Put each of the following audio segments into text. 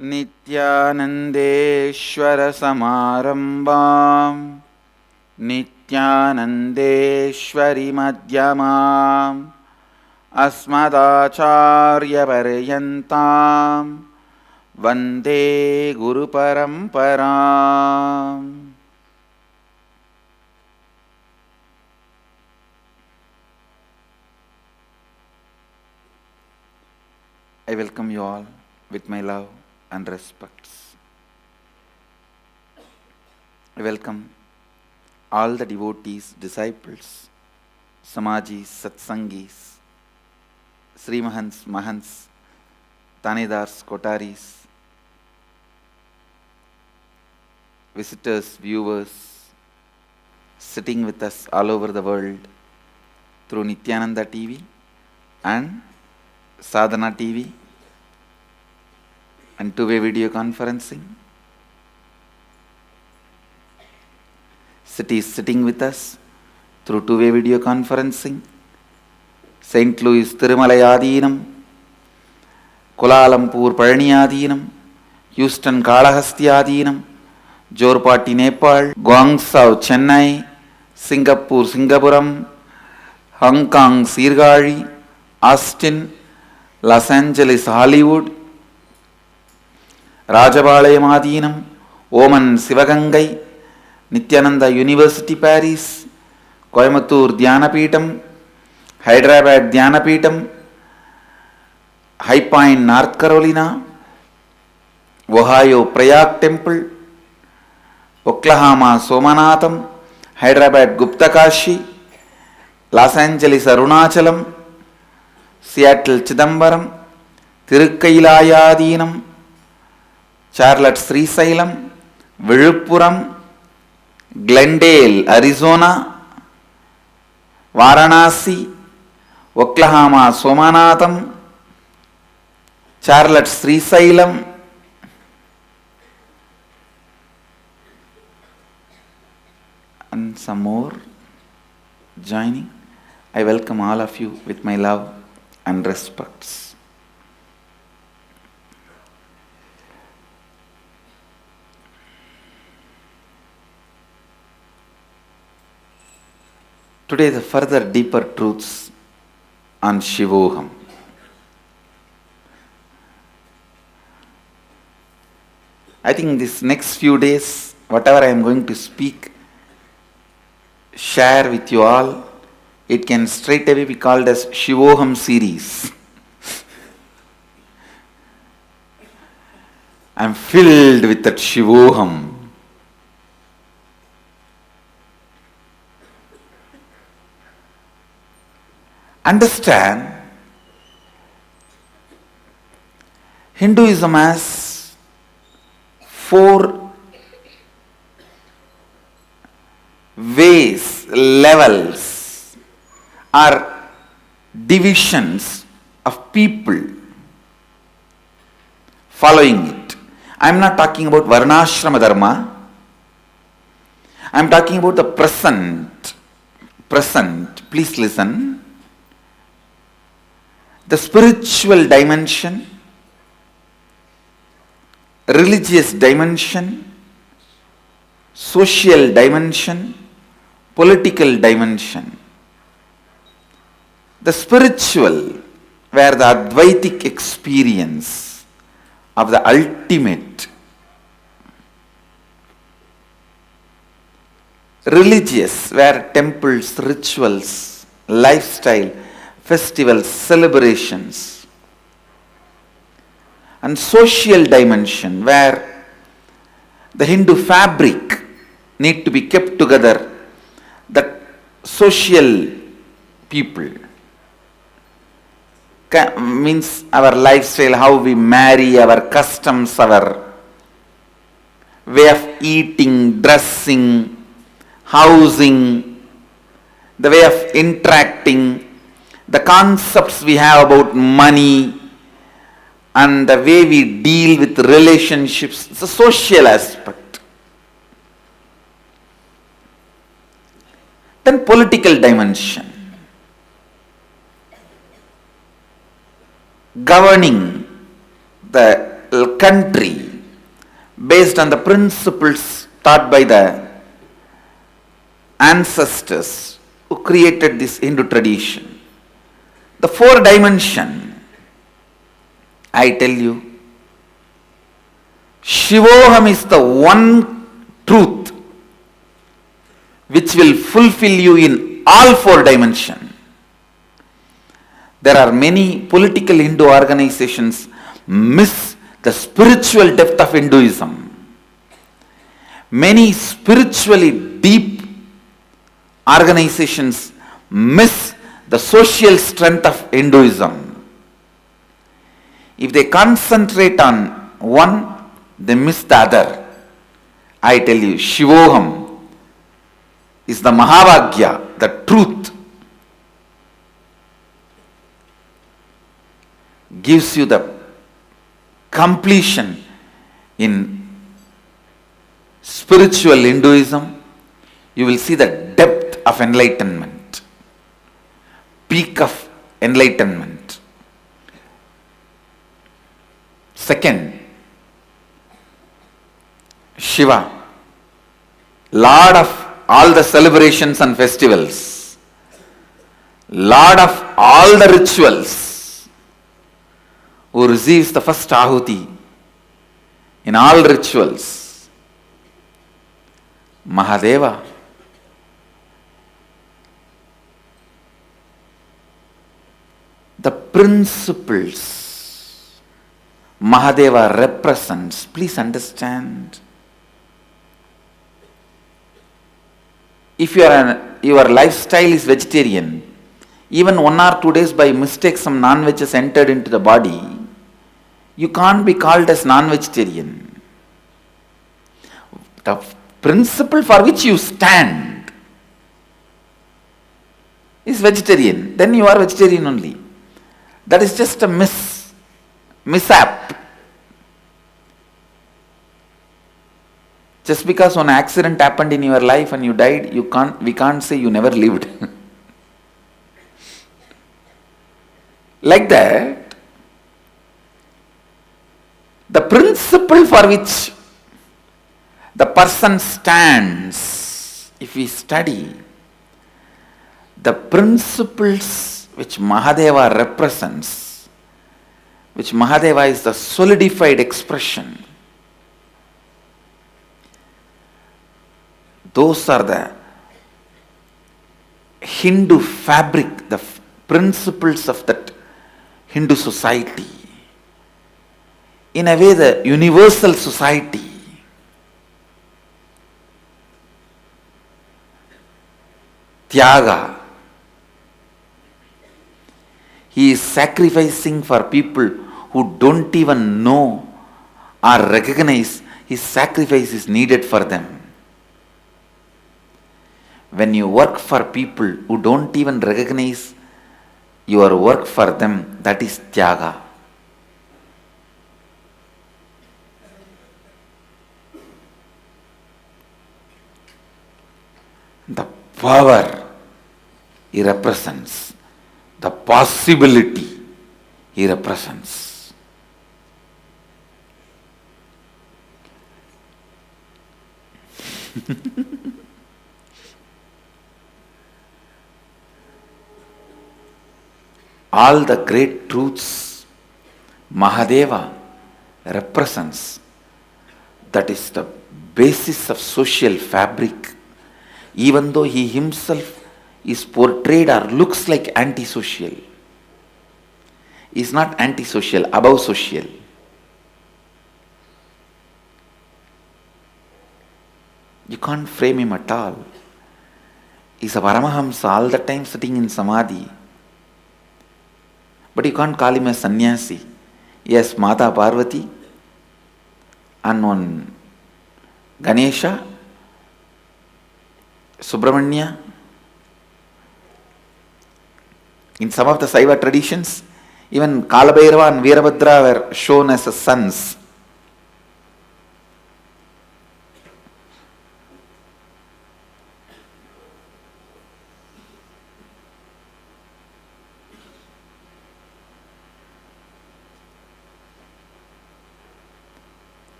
नित्यानन्देश्वरसमारम्भां नित्यानन्देश्वरीमध्यमाम् अस्मदाचार्यपर्यन्तां वन्दे गुरुपरम्पराम्. I welcome you all with my love and respects. I welcome all the devotees, disciples, Samajis, Satsangis, Sri Mahants, Mahants, Tanedars, Kotaris, visitors, viewers, sitting with us all over the world through Nityananda TV and Sadhana TV and two-way video conferencing. Cities sitting with us through two-way video conferencing. St. Louis Tirumalai Adinam, Kuala Lumpur Palani Adinam, Houston Kalahasti Adinam, Jorpati Nepal, Guangzhou Chennai, Singapore Singapuram, Hong Kong Sirgari, Austin, Los Angeles Hollywood, Rajapalayam Adinam, Oman Sivagangai, Nityananda University Paris, Coimbatore Dhyanapeetham, Hyderabad Dhyanapeetham, High Point North Carolina, Ohio Prayag Temple, Oklahoma Somanatham, Hyderabad Gupta Kashi, Los Angeles Arunachalam, Seattle Chidambaram, Tirukailayadinam, Charlotte Srisailam, Viluppuram, Glendale, Arizona, Varanasi, Oklahoma Somanatham, Charlotte Srisailam, and some more joining. I welcome all of you with my love and respects. Today the further deeper truths on Shivoham. I think this next few days, whatever I am going to speak, share with you all, it can straight away be called as Shivoham series. I am filled with that Shivoham. Understand, Hinduism has 4 ways, levels, or divisions of people following it. I am not talking about Varnashrama Dharma. I am talking about the present. Please listen. The spiritual dimension, religious dimension, social dimension, political dimension. The spiritual, where the Advaitic experience of the ultimate. Religious, where temples, rituals, lifestyle, festivals, celebrations. And social dimension, where the Hindu fabric need to be kept together, that social people, means our lifestyle, how we marry, our customs, our way of eating, dressing, housing, the way of interacting, the concepts we have about money, and the way we deal with relationships. It's a social aspect. Then political dimension. Governing the country based on the principles taught by the ancestors who created this Hindu tradition. The four dimension, I tell you, Shivoham is the one truth which will fulfill you in all four dimensions. There are many political Hindu organizations miss the spiritual depth of Hinduism. Many spiritually deep organizations miss the social strength of Hinduism. If they concentrate on one, they miss the other. I tell you, Shivoham is the Mahavagya, the truth. Gives you the completion in spiritual Hinduism. You will see the depth of enlightenment, peak of enlightenment. Second, Shiva, Lord of all the celebrations and festivals, Lord of all the rituals, who receives the first ahuti in all rituals. Mahadeva, the principles Mahadeva represents, please understand. If your lifestyle is vegetarian, even 1 or 2 days by mistake some non-veg has entered into the body, you can't be called as non-vegetarian. The principle for which you stand is vegetarian, then you are vegetarian only. That is just a mishap. Just because one accident happened in your life and you died, we can't say you never lived. Like that, the principle for which the person stands, if we study, the principles which Mahadeva represents, which Mahadeva is the solidified expression, those are the Hindu fabric, the principles of that Hindu society. In a way, the universal society. Tyaga. He is sacrificing for people who don't even know or recognize his sacrifice is needed for them. When you work for people who don't even recognize your work for them, that is Tyaga. The power he represents, the possibility he represents. All the great truths Mahadeva represents, that is the basis of social fabric. Even though he himself is portrayed or looks like antisocial, he is not antisocial, above social. You can't frame him at all. He is a Paramahamsa, all the time sitting in Samadhi. But you can't call him a sannyasi. Yes, Mata Parvati and one Ganesha, Subramanya. In some of the Saiva traditions, even Kalabhairava and Veerabhadra were shown as sons.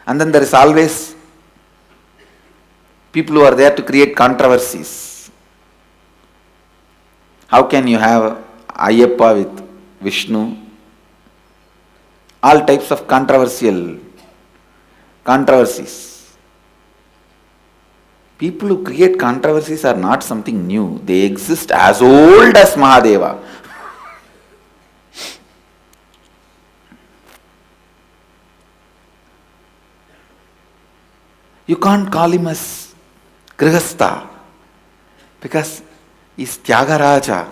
And then there is always people who are there to create controversies. How can you have Ayyappa with Vishnu? All types of controversies. People who create controversies are not something new. They exist as old as Mahadeva. You can't call him as Grihastha because he's Tyagaraja.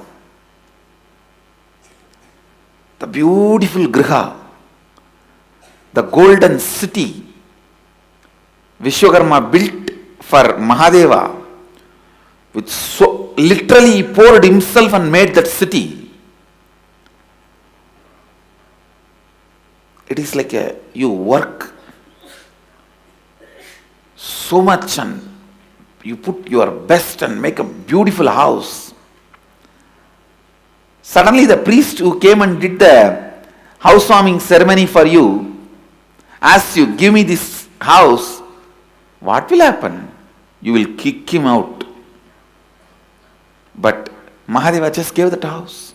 The beautiful Griha, the golden city Vishwakarma built for Mahadeva, which so literally he poured himself and made that city. It is like you work so much and you put your best and make a beautiful house. Suddenly the priest who came and did the housewarming ceremony for you asks you, give me this house, what will happen? You will kick him out. But Mahadeva just gave that house,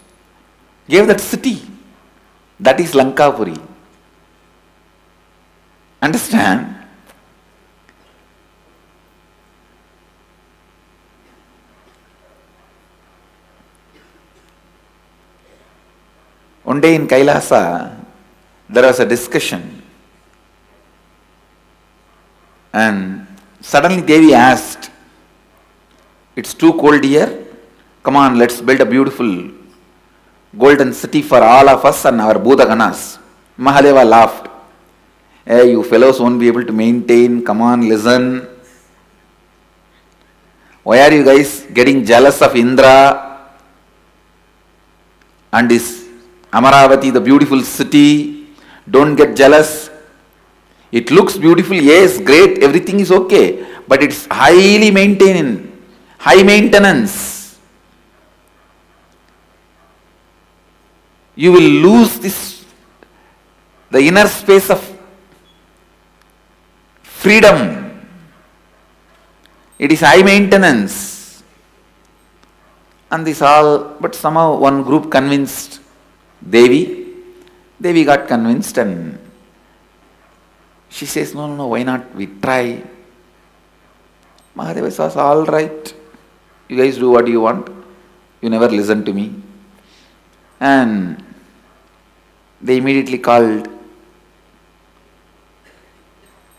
gave that city. That is Lankapuri. Understand? One day in Kailasa, there was a discussion. And suddenly Devi asked, it's too cold here. Come on, let's build a beautiful golden city for all of us and our Bhutaganas. Mahadeva laughed. Hey, you fellows won't be able to maintain. Come on, listen. Why are you guys getting jealous of Indra and his Amaravati, the beautiful city? Don't get jealous. It looks beautiful, yes, great, everything is okay, but it's highly maintained, high maintenance. You will lose the inner space of freedom. It is high maintenance. And this all, but somehow one group convinced Devi. Devi got convinced and she says, no, why not? We try. Mahadeva says, all right. You guys do what you want. You never listen to me. And they immediately called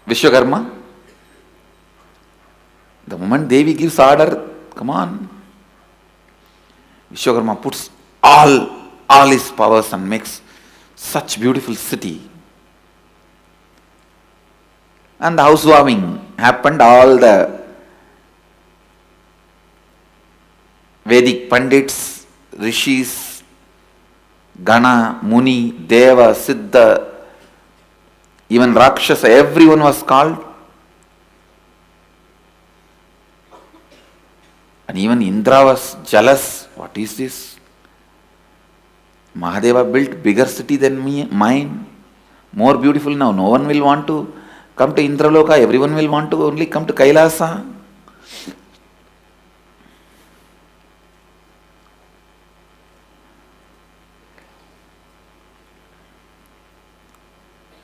Vishwakarma. The moment Devi gives order, come on. Vishwakarma puts all his powers and makes such beautiful city. And the housewarming happened. All the Vedic Pandits, Rishis, Gana, Muni, Deva, Siddha, even Rakshasa, everyone was called. And even Indra was jealous. What is this? Mahadeva built bigger city than mine, more beautiful now. No one will want to come to Indraloka, everyone will want to only come to Kailasa.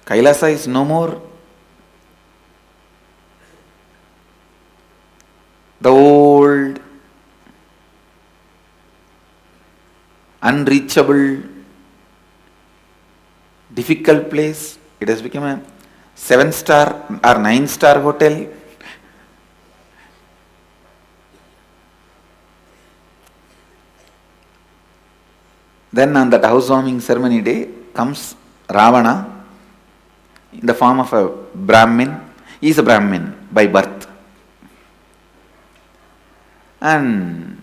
Kailasa is no more the old, unreachable, difficult place. It has become a 7-star or 9-star hotel. Then on that housewarming ceremony day comes Ravana in the form of a Brahmin. He is a Brahmin by birth. And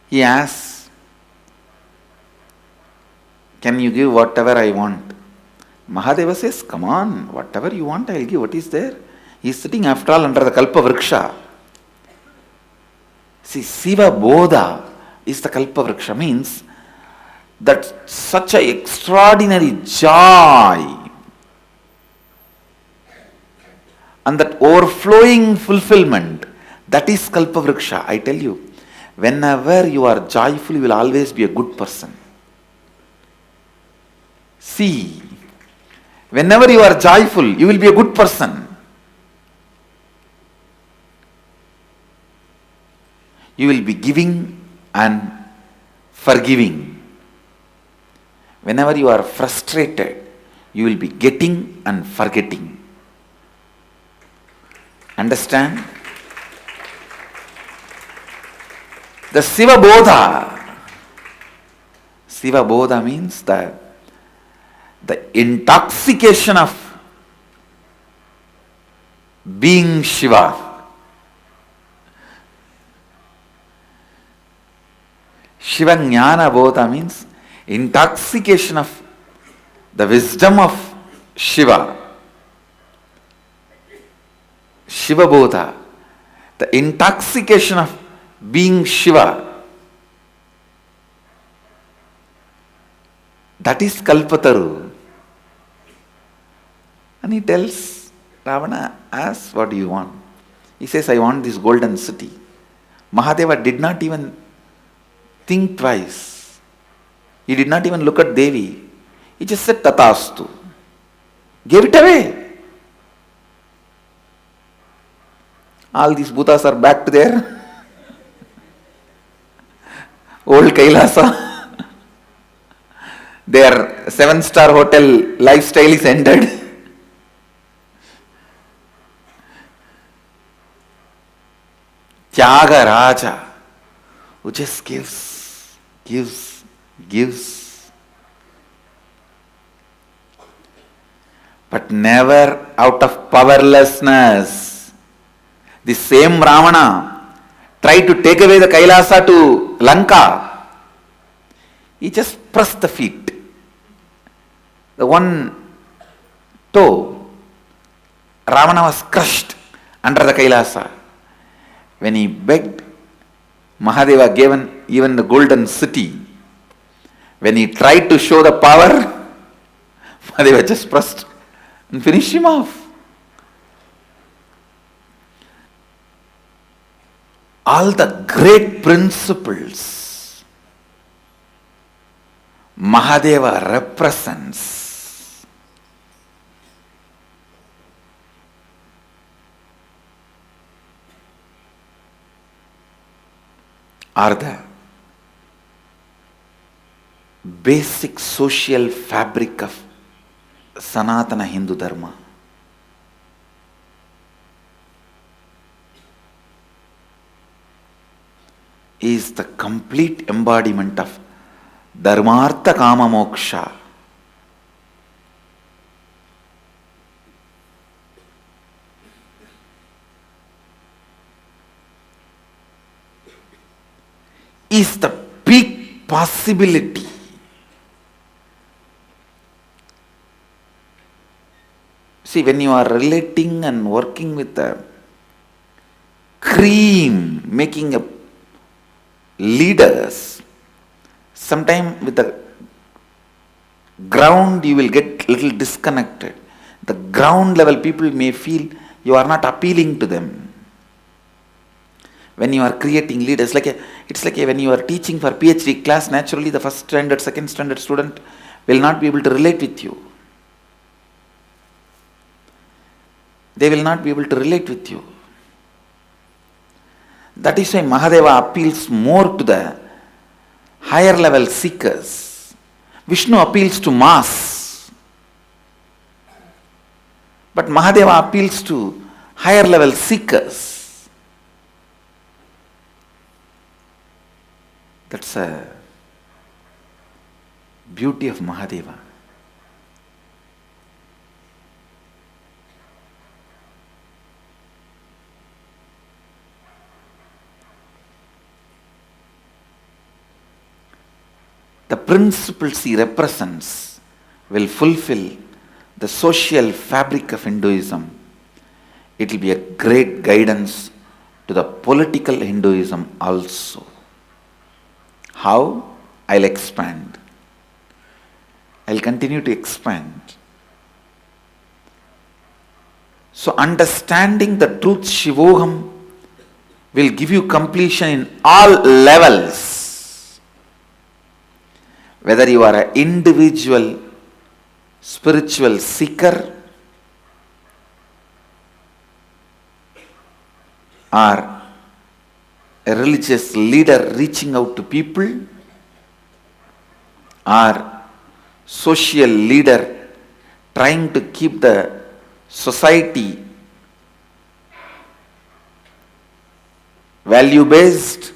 he asks, can you give whatever I want? Mahadeva says, come on, whatever you want I will give. What is there? He is sitting after all under the Kalpa Vriksha. See, Siva Bodha is the Kalpa Vriksha, means That such an extraordinary joy and that overflowing fulfillment, that is Kalpavriksha. I tell you, whenever you are joyful, you will always be a good person. See, whenever you are joyful, you will be a good person. You will be giving and forgiving. Whenever you are frustrated, you will be getting and forgetting. Understand? The Siva Bodha. Siva Bodha means the intoxication of being Shiva. Shiva Jnana Bodha means intoxication of the wisdom of Shiva. Shiva Bodha, the intoxication of being Shiva. That is Kalpataru. And he tells Ravana, ask what do you want. He says, I want this golden city. Mahadeva did not even think twice. He did not even look at Devi. He just said, Tatastu. Gave it away. All these bhutas are back to their old Kailasa. Their 7-star hotel lifestyle is ended. Tyaga Raja, who just gives. But never out of powerlessness. The same Ravana tried to take away the Kailasa to Lanka. He just pressed the feet. The one toe, Ravana was crushed under the Kailasa. When he begged, Mahadeva gave even the golden city. When he tried to show the power, Mahadeva just pressed and finished him off. All the great principles Mahadeva represents. Are the basic social fabric of Sanatana Hindu Dharma. Is the complete embodiment of Dharmartha Kama Moksha. Is the peak possibility. See, when you are relating and working with the cream, making a leaders, sometime with the ground you will get little disconnected. The ground level people may feel you are not appealing to them. When you are creating leaders, it's like when you are teaching for PhD class, naturally the first standard, second standard student will not be able to relate with you. They will not be able to relate with you. That is why Mahadeva appeals more to the higher level seekers. Vishnu appeals to mass. But Mahadeva appeals to higher level seekers. That's a beauty of Mahadeva. The principles he represents will fulfill the social fabric of Hinduism. It will be a great guidance to the political Hinduism also. How? I'll expand. I'll continue to expand. So understanding the truth Shivoham will give you completion in all levels. Whether you are an individual spiritual seeker or a religious leader reaching out to people, or social leader trying to keep the society value based,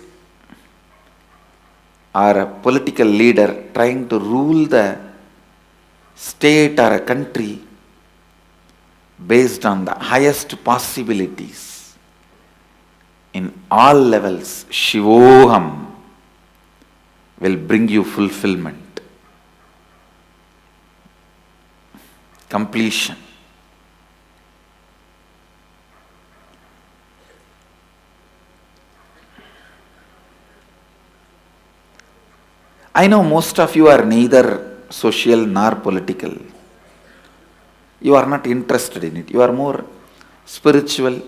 or a political leader trying to rule the state or a country based on the highest possibilities. In all levels, Shivoham will bring you fulfillment, completion. I know most of you are neither social nor political. You are not interested in it. You are more spiritual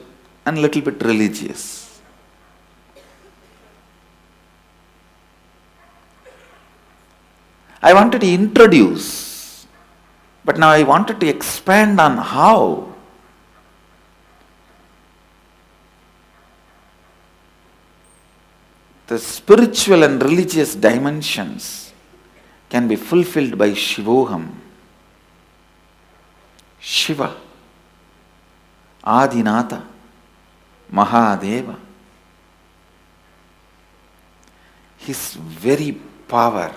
and little bit religious. I wanted to introduce, but now I wanted to expand on how the spiritual and religious dimensions can be fulfilled by Shivoham. Shiva, Adinatha, Mahadeva. His very power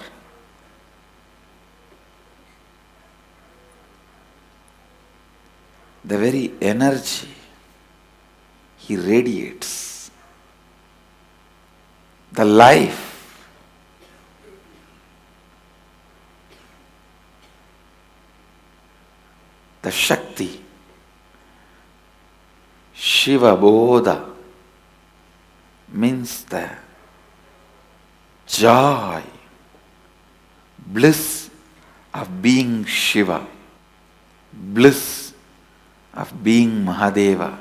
the very energy he radiates, the life, the Shakti, Shiva Bodha means the joy, bliss of being Shiva, bliss of being Mahadeva.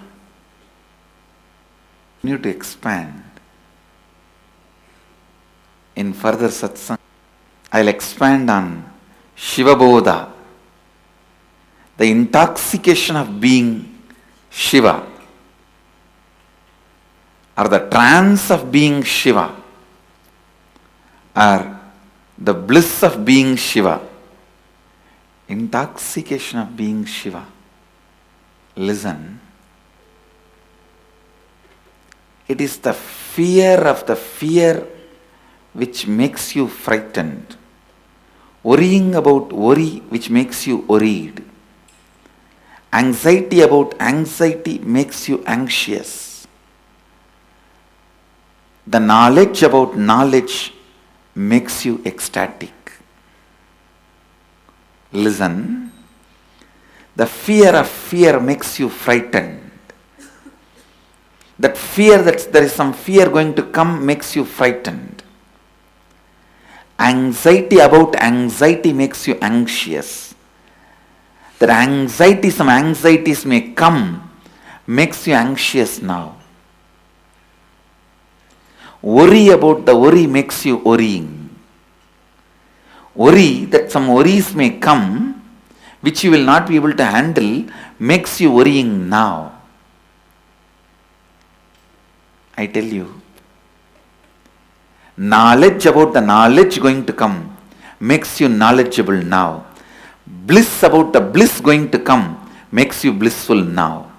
Continue to expand. In further satsang, I'll expand on Shiva Bodha, the intoxication of being Shiva, or the trance of being Shiva, or the bliss of being Shiva, intoxication of being Shiva. Listen, it is the fear of the fear which makes you frightened, worrying about worry which makes you worried, anxiety about anxiety makes you anxious, the knowledge about knowledge makes you ecstatic. Listen, the fear of fear makes you frightened. That fear that there is some fear going to come makes you frightened. Anxiety about anxiety makes you anxious. That anxiety, some anxieties may come, makes you anxious now. Worry about the worry makes you worrying. Worry that some worries may come which you will not be able to handle makes you worrying now. I tell you, knowledge about the knowledge going to come makes you knowledgeable now. Bliss about the bliss going to come makes you blissful now.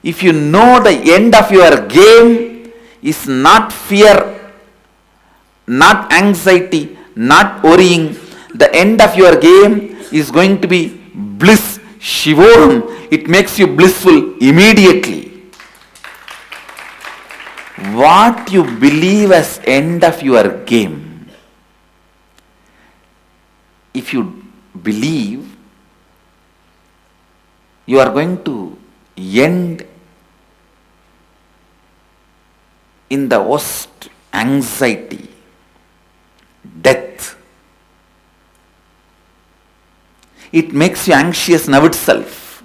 If you know the end of your game is not fear, not anxiety, not worrying, the end of your game is going to be bliss, Shivoham. It makes you blissful immediately. What you believe as end of your game, if you believe you are going to end in the worst anxiety, death, it makes you anxious now itself.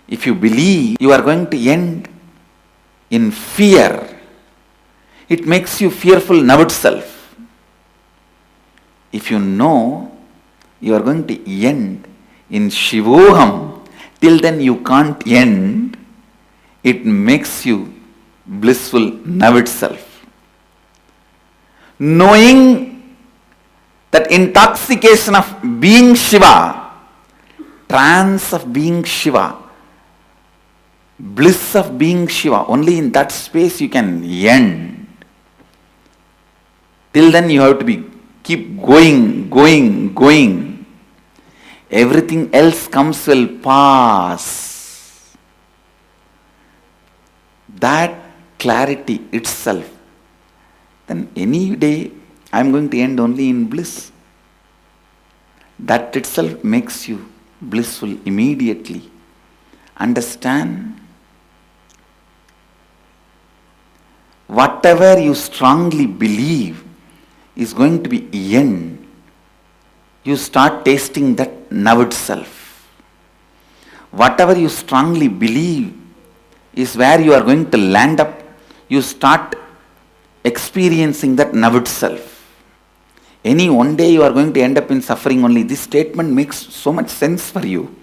If you believe you are going to end in fear, it makes you fearful now itself. If you know you are going to end in Shivoham, till then you can't end, it makes you blissful now itself. Knowing that intoxication of being Shiva, trance of being Shiva, bliss of being Shiva, only in that space you can end. Till then you have to keep going. Everything else comes will pass. That clarity itself, then any day I am going to end only in bliss. That itself makes you blissful immediately. Understand? Whatever you strongly believe is going to be end, you start tasting that now itself. Whatever you strongly believe is where you are going to land up, you start experiencing that now itself. Any one day you are going to end up in suffering only. This statement makes so much sense for you.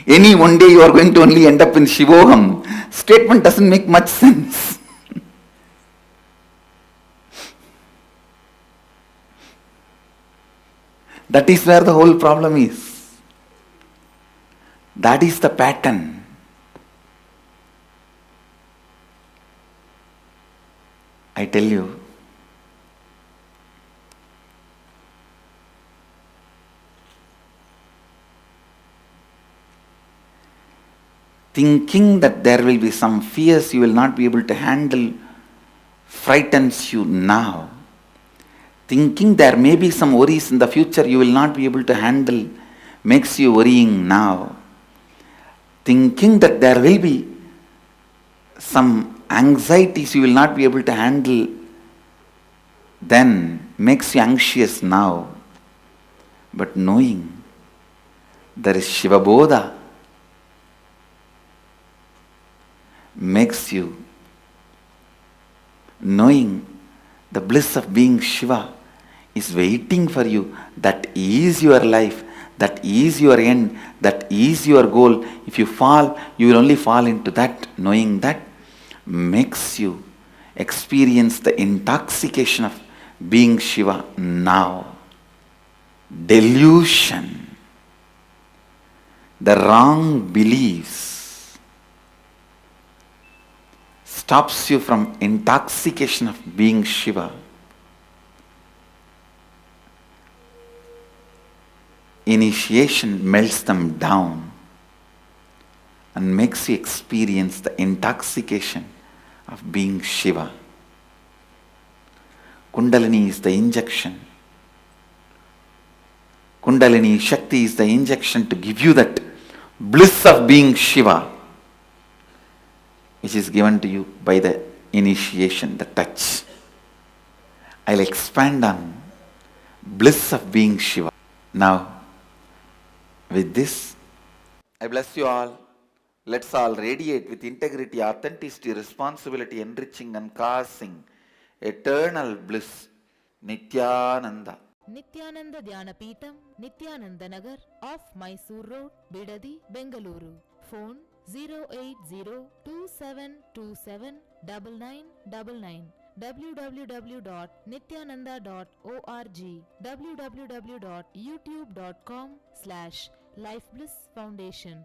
Any one day you are going to only end up in Shivoham. Statement doesn't make much sense. That is where the whole problem is. That is the pattern. I tell you, thinking that there will be some fears you will not be able to handle frightens you now. Thinking there may be some worries in the future you will not be able to handle makes you worrying now. Thinking that there will be some anxieties you will not be able to handle then makes you anxious now. But knowing there is Shiva Bodha makes you, knowing the bliss of being Shiva is waiting for you. That is your life. That is your end. That is your goal. If you fall, you will only fall into that. Knowing that makes you experience the intoxication of being Shiva now. Delusion, the wrong beliefs, stops you from intoxication of being Shiva. Initiation melts them down and makes you experience the intoxication of being Shiva. Kundalini is the injection. Kundalini Shakti is the injection to give you that bliss of being Shiva, which is given to you by the initiation, the touch. I'll expand on bliss of being Shiva. Now, with this, I bless you all. Let's all radiate with integrity, authenticity, responsibility, enriching and causing eternal bliss. Nityananda. Nityananda Dhyanapitham, Nityananda Nagar, off Mysore Road, Bidadi, Bengaluru. Phone 08027279999. www.nityananda.org. www.youtube.com/Life Bliss Foundation.